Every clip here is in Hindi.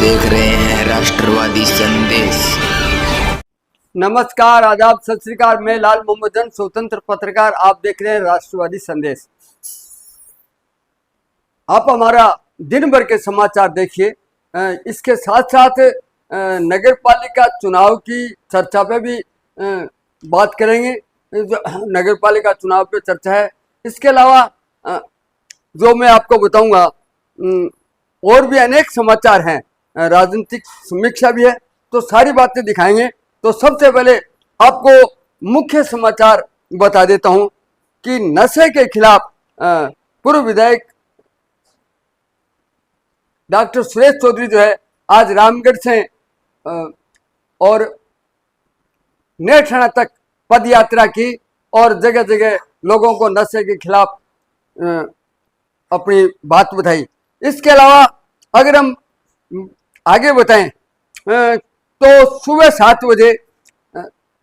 देख रहे हैं राष्ट्रवादी संदेश। नमस्कार, आदाब, सत श्री अकाल। मैं लाल मोहम्मदन, स्वतंत्र पत्रकार। आप देख रहे हैं राष्ट्रवादी संदेश। आप हमारा दिन भर के समाचार देखिए। इसके साथ साथ नगर पालिका चुनाव की चर्चा पे भी बात करेंगे। नगर पालिका चुनाव पे चर्चा है। इसके अलावा जो मैं आपको बताऊंगा, और भी अनेक समाचार हैं, राजनीतिक समीक्षा भी है, तो सारी बातें दिखाएंगे। तो सबसे पहले आपको मुख्य समाचार बता देता हूं कि नशे के खिलाफ पूर्व विधायक डॉक्टर सुरेश चौधरी जो है आज रामगढ़ से और नेठाना तक पद यात्रा की और जगह जगह लोगों को नशे के खिलाफ अपनी बात बताई। इसके अलावा अगर हम आगे बताएं तो सुबह 7 बजे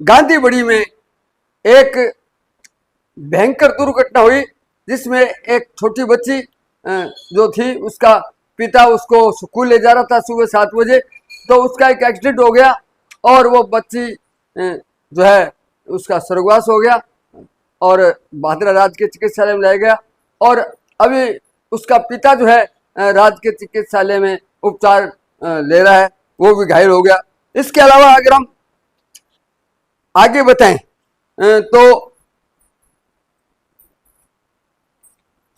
गांधी बड़ी में एक भयंकर दुर्घटना हुई, जिसमें एक छोटी बच्ची जो थी, उसका पिता उसको स्कूल ले जा रहा था सुबह 7 बजे, तो उसका एक एक्सीडेंट हो गया और वो बच्ची जो है उसका स्वर्गवास हो गया और भादरा राजकीय चिकित्सालय में लाया गया और अभी उसका पिता जो है राजकीय चिकित्सालय में उपचार ले रहा है, वो भी घायल हो गया। इसके अलावा अगर हम आगे बताएं तो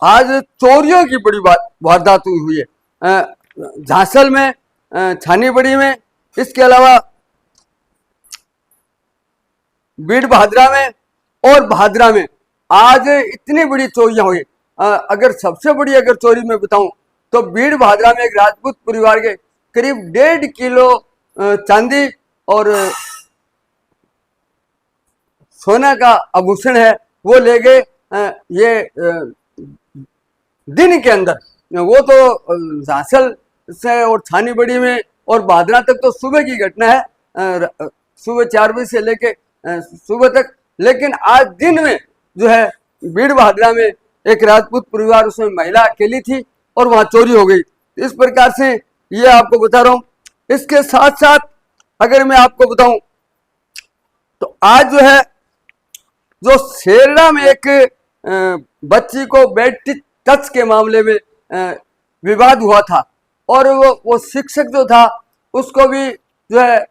आज चोरियों की बड़ी वारदात हुई है झांसल में, छानी बड़ी में। इसके अलावा बीड़ भादरा में और भादरा में आज इतनी बड़ी चोरियां हुई। अगर सबसे बड़ी अगर चोरी मैं बताऊं तो बीड़ भादरा में एक राजपूत परिवार के करीब 1.5 किलो चांदी और सोना का आभूषण है वो ले गए। ये दिन के अंदर, वो तो झांसल से और छानी बड़ी में और भादरा तक तो सुबह की घटना है, सुबह 4 बजे से लेके सुबह तक। लेकिन आज दिन में जो है बीड़ भादरा में एक राजपूत परिवार, उसमें महिला अकेली थी और वहां चोरी हो गई। इस प्रकार से ये आपको बता रहा हूं। इसके साथ साथ अगर मैं आपको बताऊं तो आज जो है जो शेरडा में एक बच्ची को बेड टच के मामले में विवाद हुआ था और वो शिक्षक जो था उसको भी जो है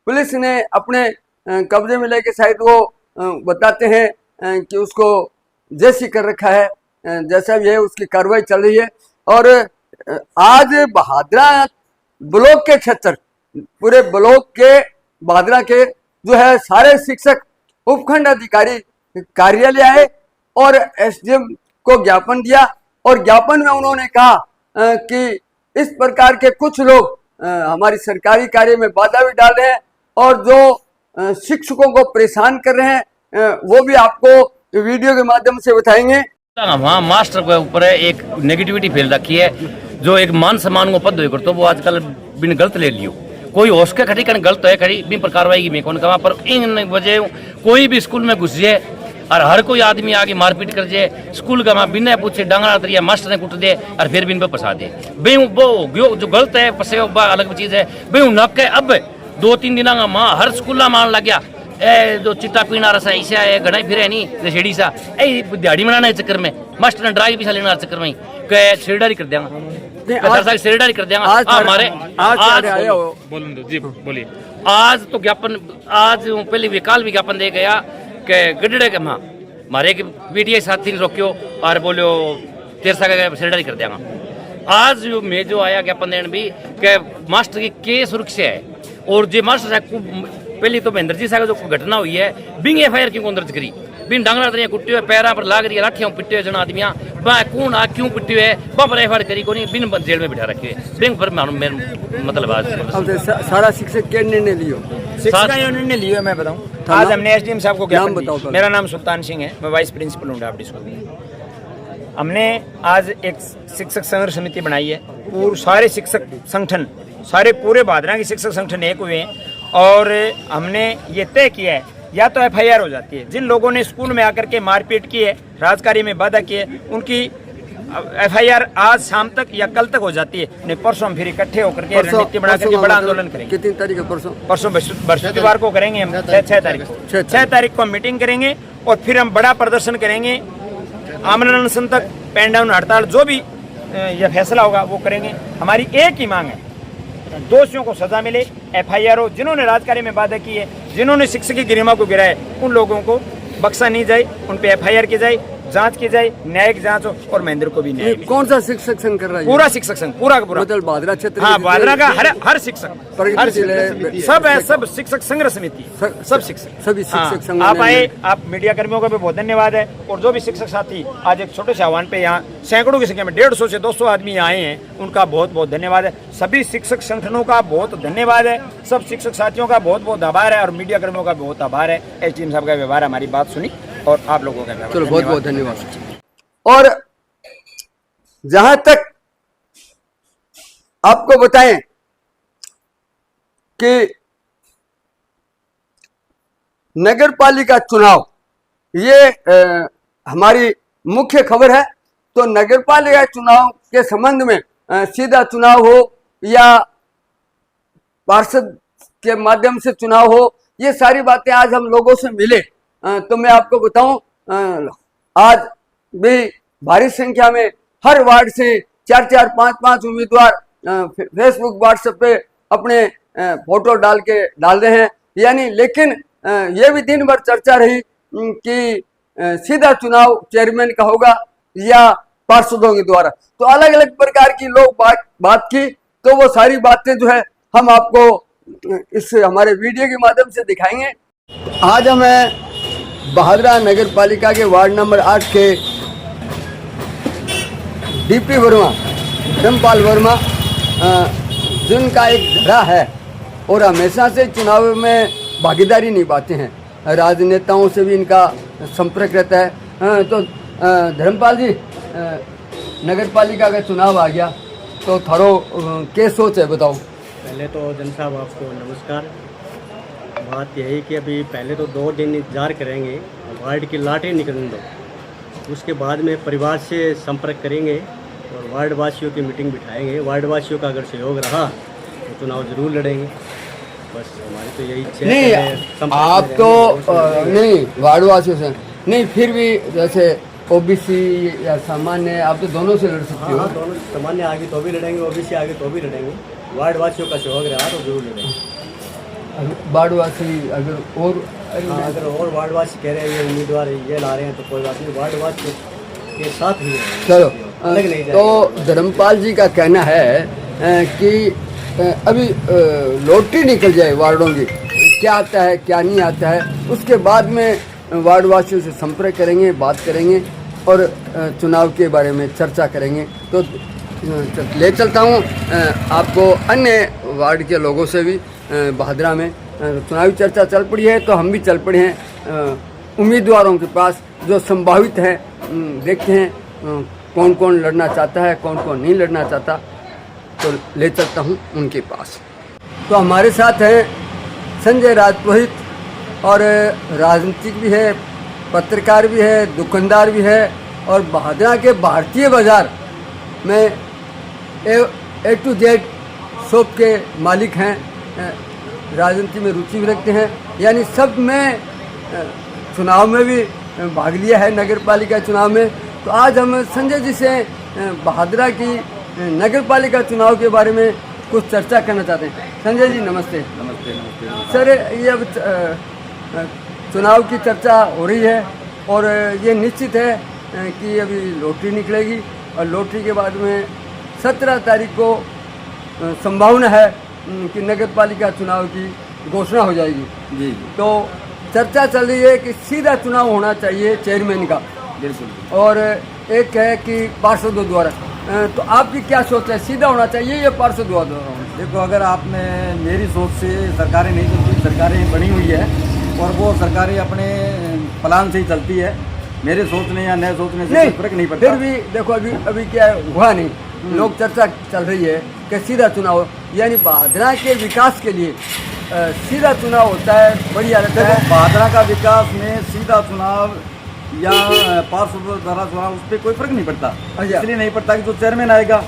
पुलिस ने अपने कब्जे में लेके, शायद वो बताते हैं कि उसको जेसी कर रखा है, जैसा भी है उसकी कार्रवाई चल रही है। और आज भादरा ब्लॉक के क्षेत्र, पूरे ब्लॉक के भादरा के जो है सारे शिक्षक उपखंड अधिकारी कार्यालय आए और एसडीएम को ज्ञापन दिया और ज्ञापन में उन्होंने कहा कि इस प्रकार के कुछ लोग हमारी सरकारी कार्य में बाधा भी डाल रहे हैं और जो शिक्षकों को परेशान कर रहे हैं वो भी आपको वीडियो के माध्यम से बताएंगे। वहाँ मास्टर के ऊपर एक नेगेटिविटी फैल रखी है, जो एक मान सम्मान को पद हो तो वो आजकल बिन गलत ले लियो, कोई होश के खड़ी कर गलत है खड़ी बिन पर कार्रवाई की मैं कौन कहा। पर इन वजह कोई भी स्कूल में घुस जाए और हर कोई आदमी आगे मारपीट कर जाए, स्कूल का बिना पूछे डांगरा तरिया मास्टर ने कुट दे और फिर बिन पे फंसा दे। बे वो जो गलत है फंसे अलग चीज है। बे नक है। अब 2-3 दिन का माँ हर स्कूल मान लग गया ए जो चिट्टा पीना रसा ऐसा है घना फिर नहीं नशेड़ी सा ए दिहाड़ी बनाने चक्कर में मास्टर ने ड्राइव भी लेना चक्कर में सिरडारी कर देंगे, सिरडारी कर देंगे हमारे। जी बोलिए। आज तो ज्ञापन, आज पहले विकाल विज्ञापन दे गया कि गड्ढे के माँ हमारे वीडियो साथी ने रोक्यो और बोलो तेरे सा सिरडारी कर देंगे। आज मैं जो आया ज्ञापन देने भी कि मास्टर की केस सुरक्षा है और जो मास्टर है पहले तो महेंद्र जी साहब जो घटना हुई है बिंग एफआईआर क्यों दर्ज करी, बिन डांगरा तरिया कुट्टे हुए पैरा पर लाग रही है, लाठियां पिटे हुए जन आदमियां कौन आ क्यों पिटे हुए बापर एफआईआर करी को नहीं बिन जेल में बिठा रखे हुए बिंग पर मतलब आज सारा शिक्षक के निर्णय लियो, शिक्षक का निर्णय लियो। मैं बताऊं, आज हमने एसडीएम साहब को क्या बताओ। मेरा नाम सुल्तान सिंह है, मैं वाइस प्रिंसिपल हूँ डाबडी स्कूल में। हमने आज एक शिक्षक संघर्ष समिति बनाई है, पूरे सारे शिक्षक संगठन, सारे पूरे भादरा के शिक्षक संगठन एक हुए हैं और हमने ये तय किया है या तो एफआईआर हो जाती है, जिन लोगों ने स्कूल में आकर के मारपीट की है, राजकार्य में बाधा की है, उनकी FIR आज शाम तक या कल तक हो जाती है, नहीं परसों हम फिर इकट्ठे होकर के रणनीति बना करके बड़ा आंदोलन करेंगे। कितनी तारीख है? परसों बृहस्पतिवार को करेंगे हम, 6 तारीख को। 6 तारीख को मीटिंग करेंगे और फिर हम बड़ा प्रदर्शन करेंगे, आमरण अनशन तक, पेन डाउन, हड़ताल, जो भी यह फैसला होगा वो करेंगे। हमारी एक ही मांग है, दोषियों को सजा मिले, FIR हो, जिन्होंने राजकार्य में बाधा की है, जिन्होंने शिक्षक की गरिमा को गिराया है, उन लोगों को बख्शा नहीं जाए, उन पे FIR की जाए, जांच की जाए, न्यायिक जांच हो और महेंद्र को भी न्याय मिले। कौन सा शिक्षक संघ कर रहा है? पूरा शिक्षक संघ, पूरा का पूरा, मतलब भादरा क्षेत्र, हाँ भादरा का हर शिक्षक, सब है, सब शिक्षक संघर्ष समिति, सब शिक्षक, सभी शिक्षक संघ। आप आए, आप मीडिया कर्मियों का भी बहुत धन्यवाद है, और जो भी शिक्षक साथी आज एक छोटे से आह्वान पे यहाँ सैकड़ों की संख्या में 150 से 200 आदमी आए हैं, उनका बहुत बहुत धन्यवाद है। सभी शिक्षक संगठनों का बहुत धन्यवाद है, सब शिक्षक साथियों का बहुत बहुत आभार है, और मीडिया कर्मियों का बहुत आभार है। SDM साहब का व्यवहार, हमारी बात सुनी, और आप लोगों का चलो बहुत बहुत धन्यवाद। और जहां तक आपको बताएं कि नगर पालिका चुनाव, ये हमारी मुख्य खबर है। तो नगर पालिका चुनाव के संबंध में सीधा चुनाव हो या पार्षद के माध्यम से चुनाव हो, ये सारी बातें आज हम लोगों से मिले। तो मैं आपको बताऊं, आज भी भारी संख्या में हर वार्ड से 4-4, 5-5 उम्मीदवार फेसबुक, व्हाट्सएप पे अपने फोटो डाल रहे हैं। यानी लेकिन ये भी दिन भर चर्चा रही कि सीधा चुनाव चेयरमैन का होगा या पार्षदों के द्वारा। तो अलग अलग प्रकार की लोग बात की, तो वो सारी बातें जो है हम आपको इस हमारे वीडियो के माध्यम से दिखाएंगे। आज हमें भादरा नगर पालिका के वार्ड नंबर 8 के DP वर्मा, धर्मपाल वर्मा, जिनका एक धड़ा है और हमेशा से चुनाव में भागीदारी निभाते हैं, राजनेताओं से भी इनका संपर्क रहता है। तो धर्मपाल जी, नगर पालिका का चुनाव आ गया, तो थारो क्या सोच है, बताओ। पहले तो जन साहब आपको नमस्कार। बात यही कि अभी पहले तो 2 दिन इंतजार करेंगे, वार्ड की लाटें निकलने दो, उसके बाद में परिवार से संपर्क करेंगे और वार्ड वासियों की मीटिंग बिठाएंगे। वार्ड वासियों का अगर सहयोग रहा तो चुनाव जरूर लड़ेंगे। बस हमारी तो यही इच्छा है। नहीं, आप तो नहीं वार्ड वासियों से नहीं, फिर भी जैसे OBC या सामान्य, आप तो दोनों से लड़ सकते हो। हाँ, दोनों सामान्य आगे तो भी लड़ेंगे, OBC आगे तो भी लड़ेंगे। वार्ड वासियों का सहयोग रहा तो जरूर लड़ेंगे। वार्डवासी अगर और वार्डवासी कह रहे हैं ये उम्मीदवार ये ला रहे हैं तो कोई बात नहीं, वार्डवासी के साथ ही है। चलो, अलग नहीं जाए। तो धर्मपाल जी का कहना है कि अभी लॉटरी निकल जाए वार्डों की, क्या आता है क्या नहीं आता है, उसके बाद में वार्डवासियों से संपर्क करेंगे, बात करेंगे और चुनाव के बारे में चर्चा करेंगे। तो ले चलता हूँ आपको अन्य वार्ड के लोगों से भी। भादरा में चुनावी चर्चा चल पड़ी है, तो हम भी चल पड़े हैं उम्मीदवारों के पास जो संभावित हैं। देखते हैं कौन कौन लड़ना चाहता है, कौन कौन नहीं लड़ना चाहता, तो ले चलता हूं उनके पास। तो हमारे साथ हैं संजय राजपुरोहित, और राजनीतिक भी है, पत्रकार भी है, दुकानदार भी है, और भादरा के भारतीय बाजार में A to Z शॉप के मालिक हैं, राजनीति में रुचि भी रखते हैं। यानी सब में चुनाव में भी भाग लिया है, नगर पालिका चुनाव में। तो आज हम संजय जी से भादरा की नगर पालिका चुनाव के बारे में कुछ चर्चा करना चाहते हैं। संजय जी नमस्ते। नमस्ते। सर, ये अब चुनाव की चर्चा हो रही है और ये निश्चित है कि अभी लॉटरी निकलेगी, और लॉटरी के बाद में 17 तारीख को संभावना है कि नगर पालिका चुनाव की घोषणा हो जाएगी। जी। तो चर्चा चल रही है कि सीधा चुनाव होना चाहिए चेयरमैन का, बिल्कुल, और एक है कि पार्षदों द्वारा। तो आपकी क्या सोच है, सीधा होना चाहिए या पार्षद द्वारा? देखो, अगर आपने मेरी सोच से सरकारें नहीं चलती, सरकारें बनी हुई है और वो सरकारें अपने प्लान से ही चलती है। मेरे सोचने या नए सोचने से फर्क नहीं पड़ता। फिर भी देखो, अभी क्या हुआ नहीं, लोग चर्चा चल रही है कि सीधा चुनाव, यानी भादरा के विकास के लिए सीधा चुनाव होता है, बढ़िया रहता है। भादरा का विकास में सीधा चुनाव या पार्षद द्वारा चुनाव, उस पर कोई फर्क नहीं पड़ता। अच्छा। इसलिए नहीं पड़ता कि जो चेयरमैन आएगा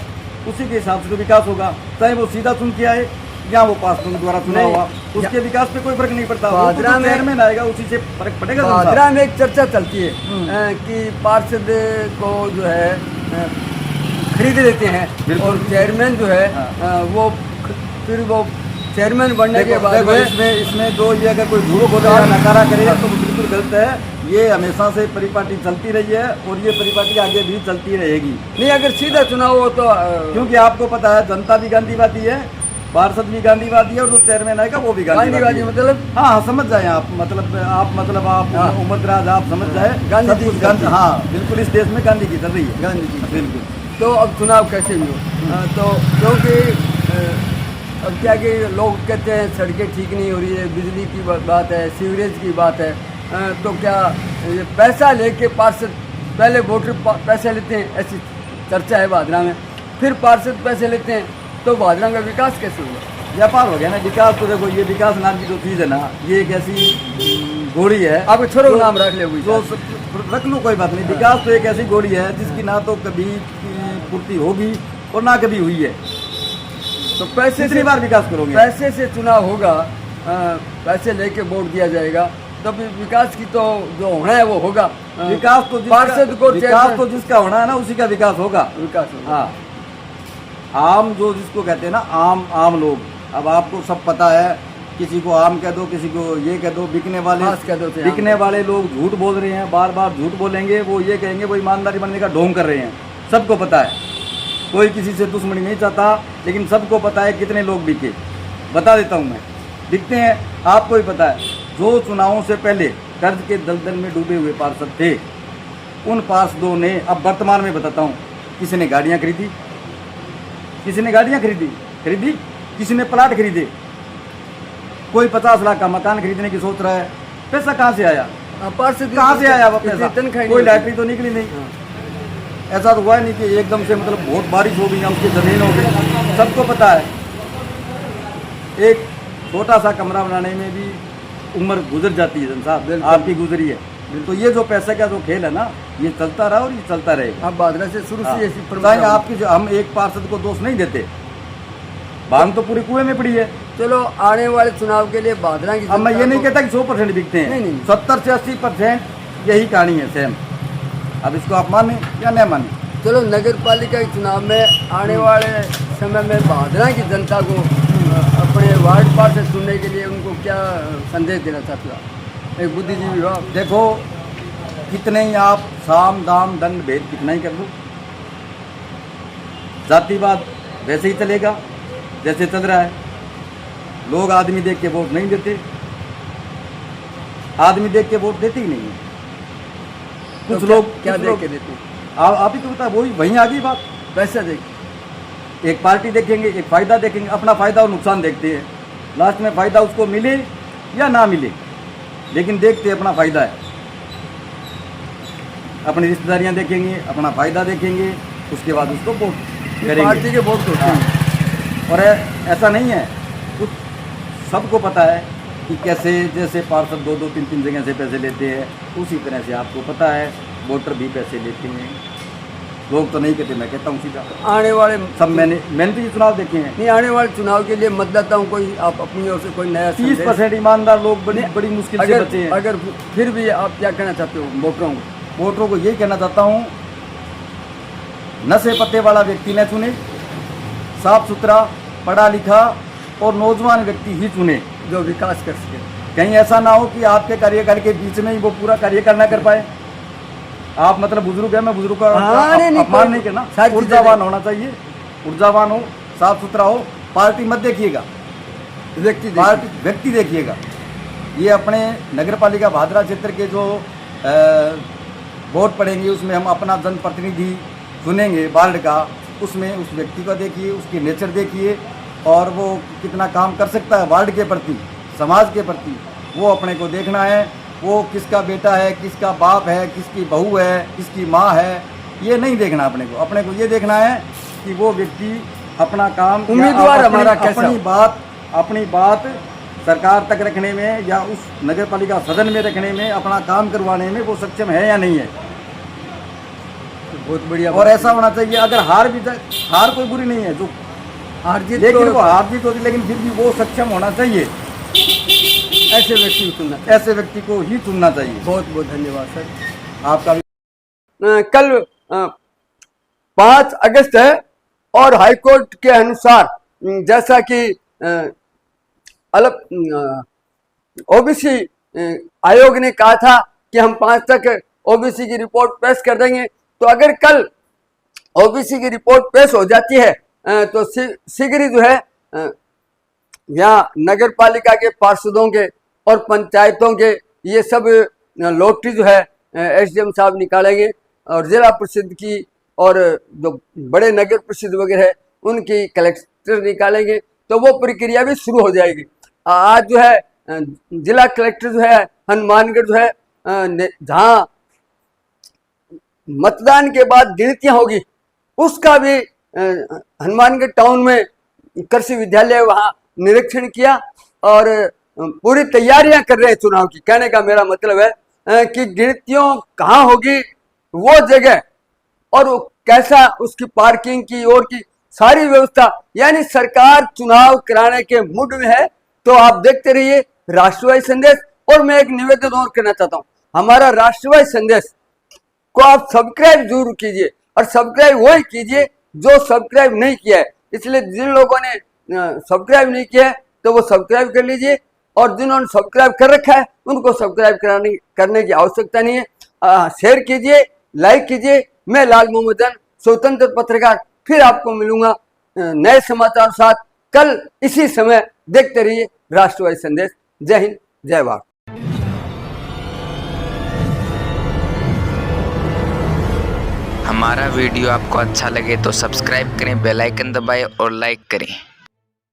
उसी के हिसाब से तो विकास होगा, चाहे वो सीधा चुन के आए या वो पार्षद द्वारा चुना नहीं, हुआ, उसके विकास पे कोई फर्क नहीं पड़ता। वो बादरा जो में चेयरमैन आएगा उसी से फर्क पड़ेगा। बादरा में एक चर्चा चलती है कि पार्षद को जो है खरीद लेते हैं और चेयरमैन जो है वो फिर वो चेयरमैन बनने के बाद इसमें जो ये अगर कोई झूठ बोले या नकारा करे तो वो बिल्कुल गलत है। ये हमेशा से परिपाटी चलती रही है और ये परिपाटी आगे भी चलती रहेगी। नहीं, अगर सीधा चुनाव हो तो क्योंकि आपको पता है जनता भी गांधीवादी है, पार्षद भी गांधीवादी है और जो चेयरमैन आएगा वो भी गांधीवादी है। मतलब हाँ, समझ जाए आप, मतलब आप उम्रदराज आप समझ जाए, गांधी जी गांधी, हाँ बिल्कुल, इस देश में गांधी की चल रही है, गांधी जी बिल्कुल। तो अब चुनाव कैसे भी हो तो क्योंकि अब क्या कि लोग कहते हैं सड़कें ठीक नहीं हो रही है, बिजली की बात है, सीवरेज की बात है, तो क्या ये पैसा लेके पार्षद पहले वोटर पैसे लेते हैं, ऐसी चर्चा है बादरा में, फिर पार्षद पैसे लेते हैं, तो बादरा का विकास कैसे हुआ? व्यापार हो गया ना। विकास तो देखो, ये विकास नाम की जो चीज़ है ना, ये एक ऐसी घोड़ी है, आप छोड़ो नाम रख ले जो रख लो, कोई बात नहीं। विकास तो एक ऐसी घोड़ी है जिसकी ना तो कभी पूर्ति होगी और ना कभी हुई है। तो पैसे कितनी बार विकास करोगे? पैसे से चुनाव होगा, पैसे लेके वोट दिया जाएगा, तब विकास की तो जो होना है वो होगा। विकास तो पार्षद को विकास तो जिसका होना है ना उसी का विकास होगा। विकास होगा। हाँ, आम जो जिसको कहते हैं ना, आम लोग, अब आपको सब पता है, किसी को आम कह दो, किसी को ये कह दो, बिकने वाले लोग झूठ बोल रहे हैं, बार बार झूठ बोलेंगे, वो ये कहेंगे वो ईमानदारी बनने का ढोंग कर रहे हैं, सबको पता है। कोई किसी से दुश्मनी नहीं चाहता, लेकिन सबको पता है कितने लोग बिके। बता देता हूँ मैं, बिकते हैं, आपको ही पता है। जो चुनावों से पहले कर्ज के दलदल में डूबे हुए पार्षद थे, उन पार्षदों ने, अब वर्तमान में बताता हूँ, किसी ने गाड़ियाँ खरीदी, किसी ने प्लाट खरीदे, कोई 50 लाख का मकान खरीदने की सोच रहा है। पैसा कहाँ से आया? पार्षद कहाँ से आया वो पैसा? तनख्वाह कोई लॉटरी तो निकली नहीं। ऐसा तो हुआ नहीं कि एकदम से मतलब बहुत बारिश हो गई या उसकी जमीन हो गई। सबको पता है, एक छोटा सा कमरा बनाने में भी उम्र गुजर जाती है। जन साहब, आपकी गुजरी है। तो ये जो पैसे का जो खेल है ना, ये चलता रहा और ये चलता रहेगा। आप बादरा से शुरू से ऐसी आपकी हम एक पार्षद को दोष नहीं देते, भांग तो पूरे कुएं में पड़ी है। चलो, आने वाले चुनाव के लिए बादरा की, अब मैं ये नहीं कहता कि 100% बिकते हैं, नहीं। 70 से 80% यही कहानी है सेम। अब इसको आप माने या न माने। चलो, नगर पालिका के चुनाव में आने वाले समय में बादरा की जनता को अपने वार्ड पार्षद चुनने के लिए उनको क्या संदेश देना चाहते हो? एक बुद्धिजीवी हो, देखो, कितने ही आप साम दाम दंड भेद कितना ही कर लो, जातिवाद वैसे ही चलेगा जैसे चल रहा है। लोग आदमी देख के वोट नहीं देते, आदमी देख के वोट देते ही नहीं है। कुछ तो लोग क्या कुछ देख लोग के देते? आप ही तो बता, वहीं आ गई बात। पैसा देख, एक पार्टी देखेंगे, एक फायदा देखेंगे, अपना फायदा और नुकसान देखते हैं। लास्ट में फायदा उसको मिले या ना मिले, लेकिन देखते अपना फायदा है। अपनी रिश्तेदारियां देखेंगे, अपना फायदा देखेंगे, उसके बाद उसको वोट करेंगे, पार्टी के वोट होते हैं। और ऐसा नहीं है, कुछ सबको पता है कि कैसे, जैसे पार्षद 2-2, 3-3 जगह से पैसे लेते हैं, उसी तरह से आपको पता है वोटर भी पैसे लेते हैं। लोग तो नहीं कहते, मैं कहता हूँ सीधा। आने वाले सब मैंने तो ये चुनाव देखे हैं। नहीं, आने वाले चुनाव के लिए मतदाताओं को आप अपनी ओर से कोई नया 30% ईमानदार लोग बड़ी मुश्किल से बचे हैं। अगर फिर भी आप क्या कहना चाहते हो वोटरों को यही कहना चाहता हूँ, नशे पत्ते वाला व्यक्ति न चुने, साफ सुथरा पढ़ा लिखा और नौजवान व्यक्ति ही चुने जो विकास कर सके। कहीं ऐसा ना हो कि आपके कार्यकाल के बीच में ही वो पूरा कार्यकाल ना कर पाए। आप मतलब बुजुर्ग है, मैं बुजुर्ग का अपमान नहीं करना, ऊर्जावान होना चाहिए, ऊर्जावान हो, साफ सुथरा हो। पार्टी मत देखिएगा, व्यक्ति देखिएगा। ये अपने नगर पालिका भादरा क्षेत्र के जो वोट पड़ेंगे, उसमें हम अपना जनप्रतिनिधि चुनेंगे वार्ड का, उसमें उस व्यक्ति को देखिए, उसकी नेचर देखिए और वो कितना काम कर सकता है वार्ड के प्रति, समाज के प्रति, वो अपने को देखना है। वो किसका बेटा है, किसका बाप है, किसकी बहू है, किसकी माँ है, ये नहीं देखना अपने को ये देखना है कि वो व्यक्ति अपना काम, उम्मीदवार हमारा कैसा, अपनी बात सरकार तक रखने में या उस नगर पालिका सदन में रखने में, अपना काम करवाने में वो सक्षम है या नहीं है। बहुत बढ़िया। और ऐसा होना चाहिए, अगर हार भी जाए, हार कोई बुरी नहीं है, जो हार जीत लेकिन वो हार जीत होती, लेकिन फिर भी वो सक्षम होना चाहिए। ऐसे व्यक्ति को चुनना, ऐसे व्यक्ति को ही चुनना चाहिए। बहुत बहुत धन्यवाद सर आपका भी। कल 5 अगस्त है और हाईकोर्ट के अनुसार जैसा कि ओबीसी आयोग ने कहा था कि हम 5 तक ओबीसी की रिपोर्ट पेश कर देंगे, तो अगर कल ओबीसी की रिपोर्ट पेश हो जाती है तो शीघ्र ही जो है यहाँ नगर पालिका के पार्षदों के और पंचायतों के ये सब लॉटरी जो है एसडीएम साहब निकालेंगे और जिला परिषद की और जो बड़े नगर परिषद वगैरह है उनकी कलेक्टर निकालेंगे, तो वो प्रक्रिया भी शुरू हो जाएगी। आज जो है जिला कलेक्टर जो है हनुमानगढ़ जो है जहाँ मतदान के बाद गिनतियां होगी उसका भी हनुमानगढ़ टाउन में कृषि विद्यालय वहाँ निरीक्षण किया और पूरी तैयारियां कर रहे हैं चुनाव की। कहने का मेरा मतलब है कि गिनतियों कहाँ होगी वो जगह और वो कैसा उसकी पार्किंग की और की सारी व्यवस्था, यानी सरकार चुनाव कराने के मूड में है। तो आप देखते रहिए राष्ट्रवादी संदेश। और मैं एक निवेदन और करना चाहता हूँ, हमारा राष्ट्रवादी संदेश को आप सब्सक्राइब जरूर कीजिए और सब्सक्राइब वही कीजिए जो सब्सक्राइब नहीं किया है। इसलिए जिन लोगों ने सब्सक्राइब नहीं किया है तो वो सब्सक्राइब कर लीजिए और जिन्होंने सब्सक्राइब कर रखा है उनको सब्सक्राइब करने की आवश्यकता नहीं है। शेयर कीजिए, लाइक कीजिए। मैं लाल मोहम्मदन, स्वतंत्र पत्रकार, फिर आपको मिलूंगा नए समाचार साथ कल इसी समय। देखते रहिए राष्ट्रवादी संदेश। जय हिंद, जय भारत। हमारा वीडियो आपको अच्छा लगे तो सब्सक्राइब करें, बेल आइकन दबाएं और लाइक करें।